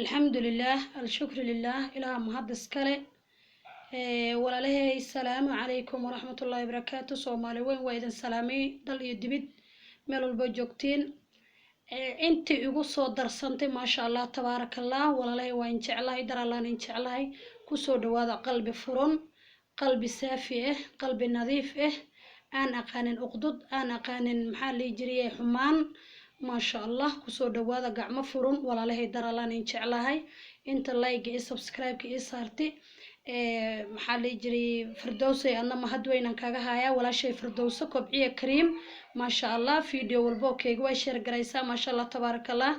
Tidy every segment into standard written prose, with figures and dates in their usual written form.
الحمد لله الشكر لله إلى مهدس كله ولا له السلام عليكم ورحمة الله وبركاته سومالي وين وإذن سلامي دل يدبد ملو البوجوكتين انت يقصو درسنتي ما شاء الله تبارك الله ولا له وين جعله در الله إن جعله كسو دواذا قلب فرن قلب سافي قلب نظيف أنا قانن أقدد أنا قانن محل يجري حمان ما شاء الله كسو دواذا قاع مفرون ولا له در الله إن جعله انت لايك سبسكرايب كي صارتي محل يجري فردوسي أنا ما هدوينا كاغاها ولا شيء فردوسة كوبعية كريم ما شاء الله فيديو والبوكي وشير قريسا ما شاء الله تبارك الله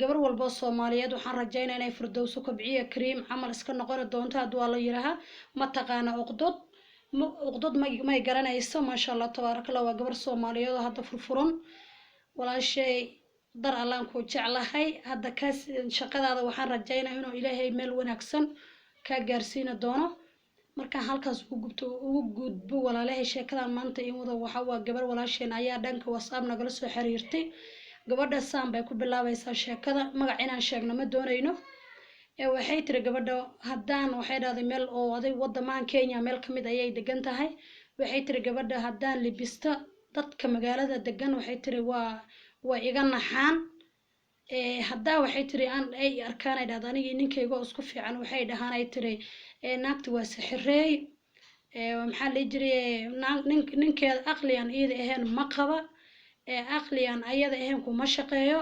قبر والبو الصوماليات وحن رجينا إني فردوسة كوبعية كريم عمل اسكن نقول دونتها دوالا يراها ما تقانا أقدد ما يقرانا يسا ما شاء الله تبارك الله وقبر الصوماليات وهذا فرفرون ولا شيء در الله نكو جعلهاي هذا كاس شقada هذا وحن رجينا إنه إلهي ميل ونكسن كجارسين دونه marka halkaas ugu gudbo walaalahay sheekadan maanta in wada waxa waa gabar walaasheen ayaa dhanka WhatsApp nagala soo xiriirtay gabadha saan bay ku bilaabaysaa sheekada magac inaan sheegno ma doonayno waxay tiri gabadha haddaan waxay dhahday meel oo aday wadamaan Kenya meel kamid ayay degan tahay waxay tiri gabadha haddaan libista dadka magaalada degan waxay tiri waa iga naxaan hadda waxay tiri aan ay arkaan ay dhahday aniga ninkayga isku fiican waxay dhahaan ay tiri naagtu waa sixirey maxaa la jiray ninkeeda aqliyan iyada ahayn ma qaba aqliyan ayada ahayn kuma shaqeeyo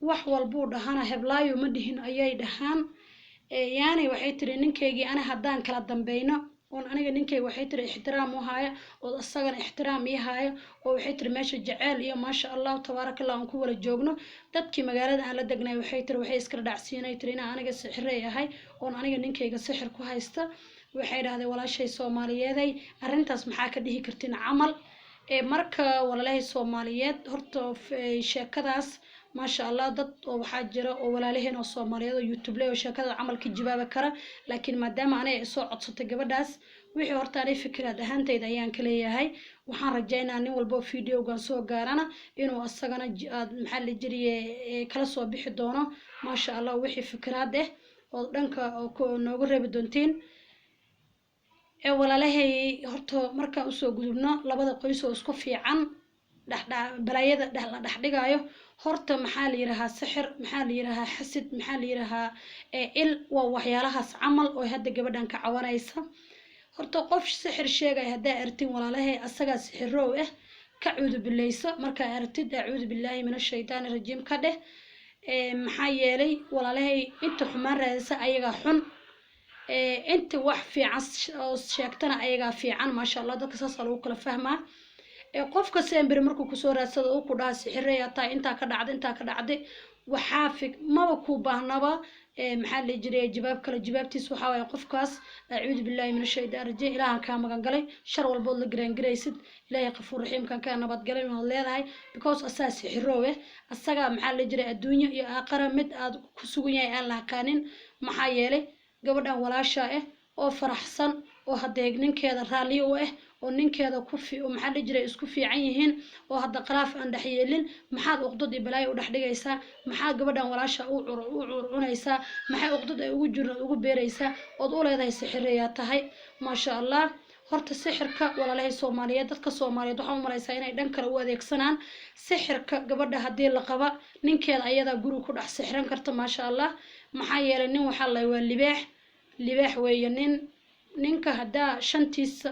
wax walba dhahana heblaayo ma dhihin ayay dhahaan yaani waxay tiri ninkeygii ana haddaan kala dambayno on aniga ninkay waxay tiri ixtiraam u haaya oo asagana ixtiraam ii haaya oo waxay tiri meesha jacayl iyo ma sha Allah tabarakallah aan ku wala joogno dadkii magaalada aan la degnay waxay tiri waxay iska dhacsiinay tiri in aniga sixirey ahay oo aniga ninkayga sixir ku haysta waxay dhahday walaashay Soomaaliyeeday arintaas maxaa ka dhihi kartiin camal marka walaalahay Soomaaliyeed horta sheekadaas ما شاء الله ضد وحاجرة وولالهن والصوماليات ويوتيوب له وشكل عمل كجبابة كرا لكن ما دام أنا صعد صوت جبداس وحي هرتاني فكرة دهان تيديان كلية هاي وحن رجعنا أني والبو فيديو قنصو قارنا إنه أصلاً محل جري كلا صوب بحضانه ما شاء الله وحي فكرة ده ودنك نقول بدونتين وولالهي هرتو مركا أسو قدرنا لبدا قيسو اسكفي عن بلايدا دحدغايو horta maxaa la yiraahdaa sixir maxaa la yiraahdaa xasid maxaa la yiraahdaa il waa waxyaalahaas camal oo hadda gabadhan ka cawanaysa horta qof sixir sheegay hadaa artin walaalahay asaga sixiroow ka cuudu bilayso marka artid acuudu billahi minash shaytaanir rajiim ka dheh maxaa yeelay walaalahay inta xumaan raadisa ayaga xun inta wax fiican oo sheegtana ayaga fiican ma sha Allah dadka saas loo kala fahmaa qofka sembir markuu ku soo raadsado oo ku dhaha sixirey ata inta ka dhacday waxa fig maba ku baahnaba maxaa la jiray jawaab kala jawaabtiis waxa way qofkaas acuud billahi min shaytaan rajay ilaahan ka magan galay shar walbo la gareysid ilaahay qafuur rahiim kan ka nabad galay oo leedahay because asaas sixiroowe asaga maxaa la jiray adduunyo iyo aakhira mid aad ku sugan yahay aan la qaanin maxaa yeelay gabadhan walaasha oo faraxsan oo hadeeg ninkeeda raali u oo ninkeeda ku maxaa la jiray isku fiican yihiin oo hadda qaraaf aan dhaxyeelin maxaad uqdad iblaay u dhaxdhigaysaa maxaa gabadhan walaasha u cunaysaa maxay uqdad ay ugu jirno ugu beeraysaa oo u leedahay sixiraya tahay ma sha Allah horta sixirka walaalahay Soomaaliyeed dadka Soomaaliyeed waxa u malaysaa inay dhan kale u adeegsanaan sixirka gabadha hadii la qaba ninkeeda ayada guri ku dhax sixiran karto ma sha Allah maxaa yeelay nin waxa la waa libaax weeye ninka hadaa shantiisa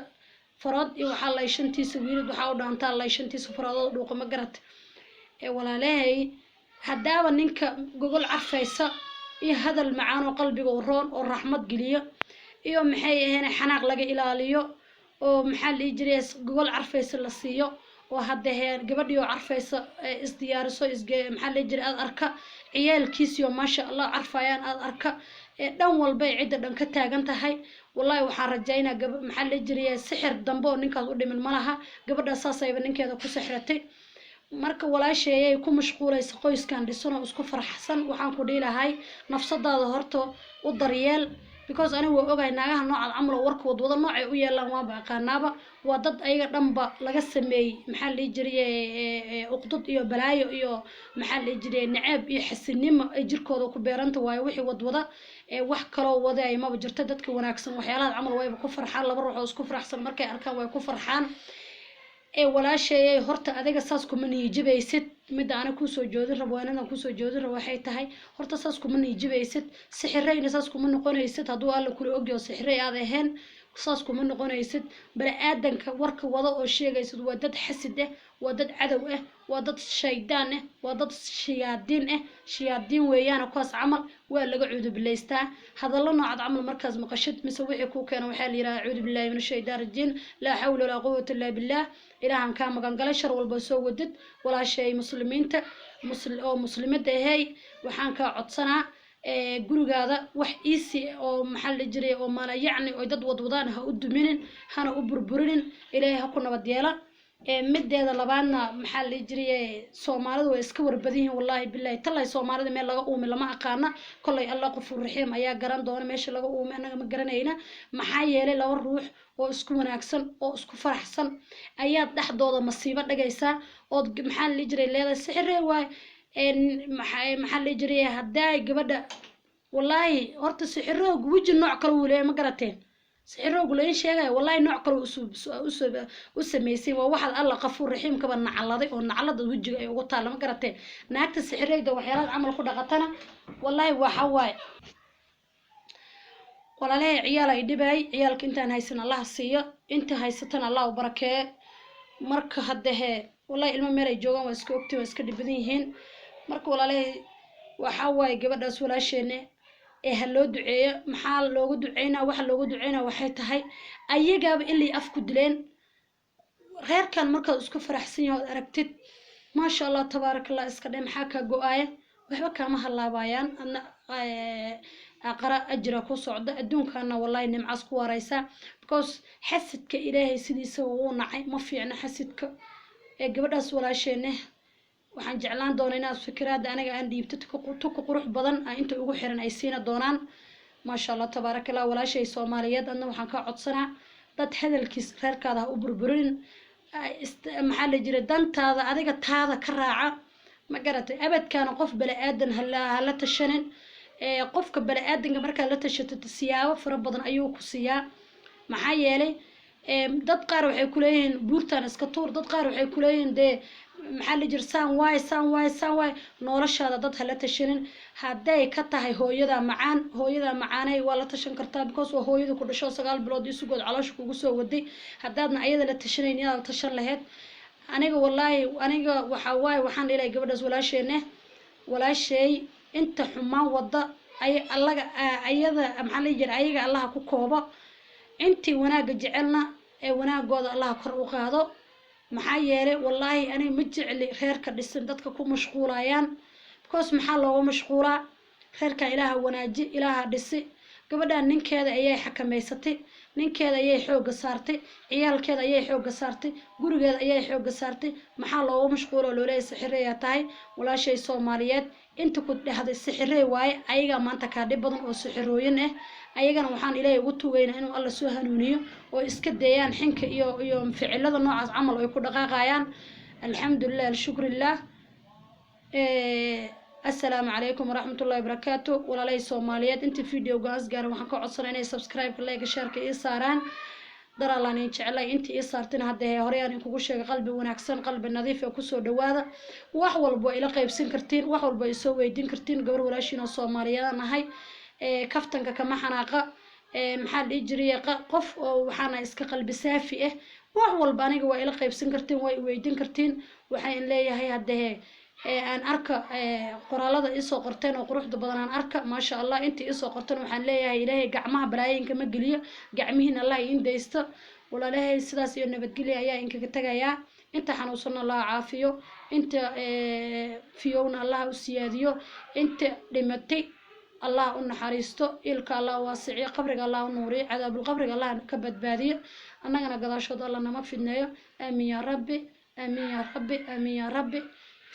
فراد وحال لا يشنتي سويرد وحاول دانتا لا يشنتي سفراد دوق ما قرت ولالاهي هداوا نينك جوجل عفيسا هذا المعان وقلبي ورون والرحمة قليا iyo maxay ahayn xanaaq laga ilaaliyo oo maxal ijrees gobol carfaysa la siiyo oo hadda heer gabadhiyo carfaysa isdiyaariso maxal ijre aad arka ciyaalkiisiyo ma sha Allah carfayaan aad arka dhan walba cid dhan ka taagan tahay wallahi waxaan rajaynaa maxal ijre sixir dambo ninkaas u dhimin malaha gabadha saasayba ninkeeda ku sixratay marka walaasheeyay ku mashquulaysa qoyskan dhisano isku faraxsan waxaan ku dhiilahay nafsadaada horto u daryeel because anigu waa ogahay naagaha noocaad camal oo warka wadwada noocay u yeelaan waaba aqaanaaba waa dad ayaga dhanba laga sameeyey maxaa la dhihi jiray uqdud iyo balaayo iyo maxaa la dhihi jiray naceeb iyo xasinimo ay jirkooda ku beeranta waayo wixii wadwada wax kaloo wadaay maba jirto dadka wanaagsan waxyaalaha camal wayba ku farxaan laba ruux oo isku faraxsan markay arkaan way ku farxaan walaasheeyay horta adiga saas kuma niijibaysid midda ana kusoo joodin rabo inadan kusoo joodin rabo waxay tahay horta saas kuma niijibaysid sixirayna saas kuma noqonaysid hadduu alla kula ogyaho sixiray aad ahayn saas kuma noqonaysid bani aadanka warka wada oo sheegaysid waa dad xasid ah waa dad cadow ah waa dad shaydaan ah waa dad shayaadiin weeyaan kuwaas camal waa laga cuudubilaystaa hadallo noocaad camal markaas maqashid mise wixii kuu keena waxaa la yidhaha acuudu billahi min ashaytaan rajiim laa xawla walaa quwata illaa billah ilaahan kaa magan galay shar walba soo wadid walaashay muslimiinta oo muslimada ahay waxaan kaa codsanaa gurigaada wax iisi oo maxaa la jiray oo maana yacni oo dad wadwadaan ha u duminin hana u burburinin ilaahay ha ku nabad yeela mideeda labaadna maxaa la jiray Soomaalidu way iska warbadan yihiin wallahi billahi talay Soomaalida meel laga uumi lama aqaana kulay Allah qofur raxiim ayaa garan doona meesha laga uumi anaga ma garanayna maxaa yeelay laba ruux oo isku wanaagsan oo isku faraxsan ayaa dhaxdooda masiibo dhagaysa oo maxaa la jiray leedahay sixirey waay maxaa la jiray haday gabadha wallahi horta sixiroogu wiji nooc kale uu leeyahay ma garateen sixiroogu leen sheegay wallahi nooc kale u sameysay waa waxa Allah qafuur raxiim ka nacaladay oo nacalada wajiga ay ugu taala ma garateen naagta sixireyda waxyaalaha camal ku dhaqatana wallahi waxa waay walaalahay ciyaal ay dhibay ciyaalka intaan haysan Allah siiyo inta haysatan Allah u barakeeyo marka hadee wallahi ilmo meel ay joogan waa iska ogtay waa iska dhibadan yihiin marka walaalahay waxa waay gabadhaas walaasheena hal loo duceeyo maxaa loogu duceynaa waxa loogu duceynaa waxay tahay ayagaaba ilay af ku dileen reerkan marka isku faraxsan yahay aragtid ma sha Allah tabarakallah iska dhay maxaa ka go'aya waxba kama halaabayaan ana aqra ajra ku socda adduunkana wallahi nimcaas ku waraysa because xasidka ilaahay sidiisa uu nacay ma fiicna xasidka gabadhaas walaasheena waxaan jeclaan doonaa inaad fikrada aniga aan dhiibto ku qurux badan inta ugu xiran ay siina doonaan ma sha Allah tabarakallah walaashay Soomaaliyeed adna waxaan ka codsanaa dad hadalkiis reerkaada u burburin maxaa la jiray dantaada adiga taada ka raaca ma garatay abadkaana qof bala aadan hala tashanin qofka bala aadanka marka la tashato siyaabo fara badan ayuu ku siiyaa maxaa yeelay dad qaar waxay ku leeyihiin buurtan iska tuur dad qaar waxay ku leeyihiin maxaa la jiray saan waay noloshaada dad hala tashanin haday ka tahay hooyada macaanay waa la tashan kartaa because waa hooyada ku dhasho 9 bilood isugood caloosha kugu soo waday hadaadna ayada la tashanayn inaad tashan lahayd aniga wallahi waxa waay waxaan ilaahay gabadhaas walaashay inta xumaan wada ay allaga ayada maxaa la jiray ayaga Allah ku koobo intii wanaaga jecelna wanaagooda Allah kor u qaado maxaa yeelay wallahi aniga ma jecli reerka dhisan dadka ku mashquulayaan because maxaa looga mashquulaa reerka ilaaha wanaaji ilaaha dhisi gabadhan ninkeeda ayay xakameysatay ninkeeda ayay xoog saartay ciyaalkeeda ayay xoog saartay gurigeeda ayay xoog saartay maxaa looga mashquulo looleey sixirey tahay walaashay Soomaaliyeed inta ku dhaxday sixirey waay ayaga maanta ka dhib badan oo sixirooyin ayagana waxaan ilaahay ugu tuugaynaa inuu alla soo hanuuniyo oo iska deeyaan xinka iyo ficilada noocaas camal ay ku dhaqaaqayaan alxamdulillah shukrillah السلام عليكم ورحمة الله وبركاته ولا لي صوماليات انت فيديو جاز قال وحنا كعصرنا اني سبسكرايب لايك شير كي صاران در الله نين جعلي انت صارتين هذا هوريان انكو شيء قلبي وناكسن قلبي نظيف وكسو دواده wax walba ila qaybsan kartiin wax walba ay soo weydiin kartiin gabar walaashiina Soomaaliyeed nahay kaftanka kama xanaaqa maxaa la jiriya qof oo waxaana iska qalbi saafi wax walba aniga waa ila qaybsan kartiin way weydiin kartiin waxaan leeyahay hadee aan arka qoraalada isoo qorteen oo quruxda badan aan arka ma sha Allah intii isoo qorteen waxaan leeyahay ilaahay gacmaha baraayinka ma geliyo gacmihiina Allah in deysto walaalahay sidaas iyo nabadgelyo ayaa inkaga tagayaa inta xanuunsan Allah caafiyo inta fiyowna Allah u siyaadiyo inta dhimatay الله ونحريستو إلك الله واسع قبرك الله نوري عذاب القبر الله كبدبادية أنا قداشود الله نما في النية آمين يا ربي آمين يا ربي آمين يا ربي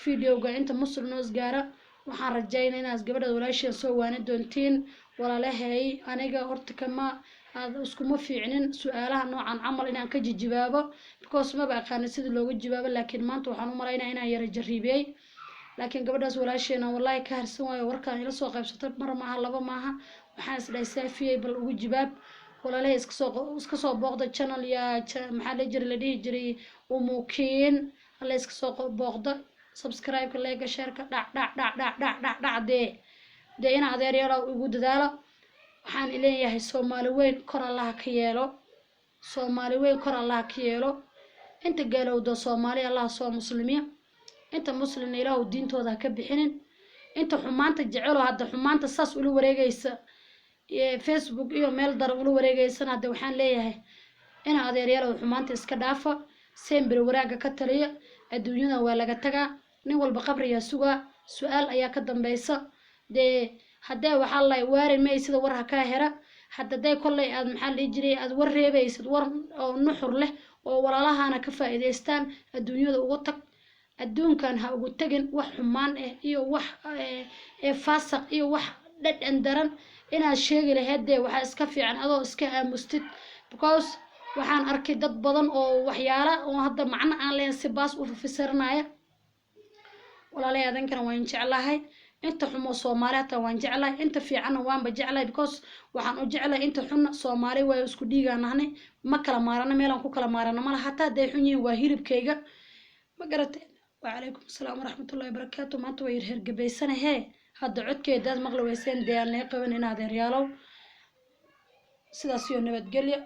فيديو قا أنت مصر نوز جارة waxaan rajaynaa inaad gabadha walaasheen soo waani doontiin walaalahay aniga horta kama aad iskuma fiicnin su'aalaha noocan camal inaan ka jawaabo because ma aqaan sida looga jawaabo laakiin maanta waxaan u maleynaa inaan yara jarribay laakiin gabadhaas walaasheena wallahi ka harsan waayo warkaan ila soo qaybsatay mar maaha laba maaha waxaan isdhahay saafiyay bal ugu jawaab walaalahay iska soo booqda channel ya maxaa la dhihi jiray umukiin alla iska soo booqda subscribe like share ka dhac dee in adeeryaal ugu dadaalo waxaan leeyahay Soomaali weyn kor Allah ka yeelo Soomaali weyn kor Allah ka yeelo inta gaalowda Soomaali Allah soo muslimiin inta muslim ilaahu diintooda ka bixinin inta xumaanta jecel oo hadda xumaanta saas ula wareegaysa Facebook iyo meel dar ula wareegaysan hadda waxaan leeyahay in adeeryaal xumaanta iska dhaafa sembir waraaga ka taliya adduunyada waa laga tagaa nin walba qabriya suga su'aal ayaa ka dambaysa dee hadday waxaa la waarin may sida war ka hera hadday kollay aad maxaa la jiray aad war reebaysid war oo nuxur leh oo walaalahana ka faa'iideystaan adduunyada ugu tag adduunkan ha ugu tagin wax xumaan iyo wax faasaq iyo wax dhadhan daran inaad sheegi lahayd waxa iska fiican adoo iska aamustid because waxaan arkay dad badan oo waxyaala oo hadda macna aan leen si baas u fasiranaya walaalay adankana waan jeclahay inta xumo Soomaaliyeed waan jeclahay inta fiican waan ba jeclahay because waxaan u jeclahay inta xun Soomaali way isku dhiigaanahay ma kala maarana meel aan ku kala maarana ma laha hataa day xun yihiin waa hilibkayga ma garatay وعليكم السلام ورحمة الله وبركاته ما أنتوا يرهقبيسنا هي هذا عد كيداد مغلوبيسين ديالنا قبل إن هذا ريالو سلاسيون نبت قليا